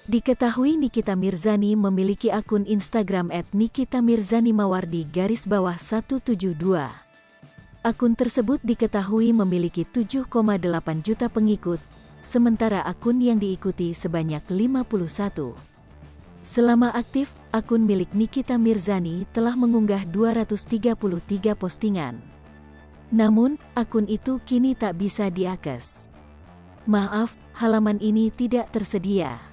Diketahui Nikita Mirzani memiliki akun Instagram @nikitamirzanimawardi_172. Akun tersebut diketahui memiliki 7,8 juta pengikut, sementara akun yang diikuti sebanyak 51. Selama aktif, akun milik Nikita Mirzani telah mengunggah 233 postingan. Namun, akun itu kini tak bisa diakses. Maaf, halaman ini tidak tersedia.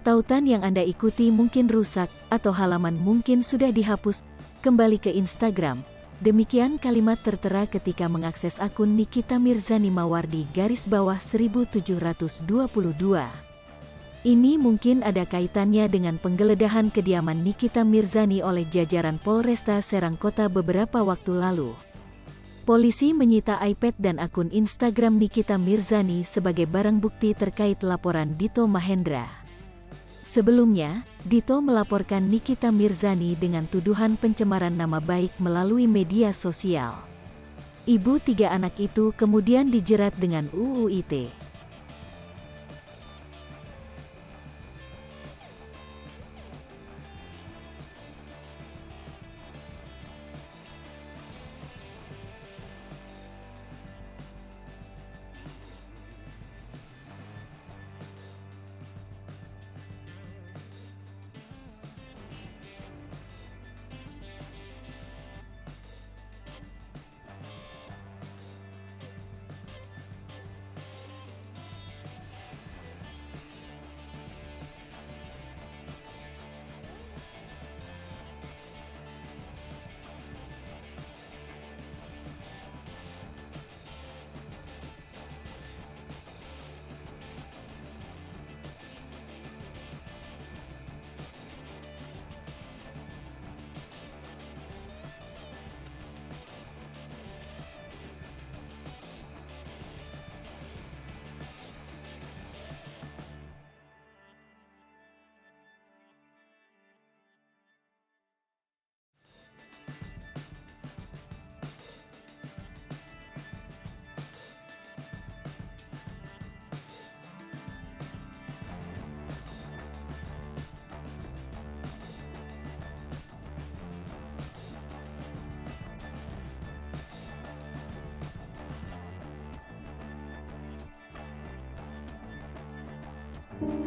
Tautan yang Anda ikuti mungkin rusak, atau halaman mungkin sudah dihapus. Kembali ke Instagram. Demikian kalimat tertera ketika mengakses akun Nikita Mirzani Mawardi_1722. Ini mungkin ada kaitannya dengan penggeledahan kediaman Nikita Mirzani oleh jajaran Polresta Serang Kota beberapa waktu lalu. Polisi menyita iPad dan akun Instagram Nikita Mirzani sebagai barang bukti terkait laporan Dito Mahendra. Sebelumnya, Dito melaporkan Nikita Mirzani dengan tuduhan pencemaran nama baik melalui media sosial. Ibu 3 anak itu kemudian dijerat dengan UU ITE.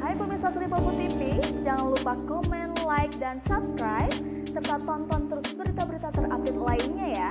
Hai pemirsa Sri Popo TV, jangan lupa komen, like, dan subscribe, serta tonton terus berita-berita terupdate lainnya ya.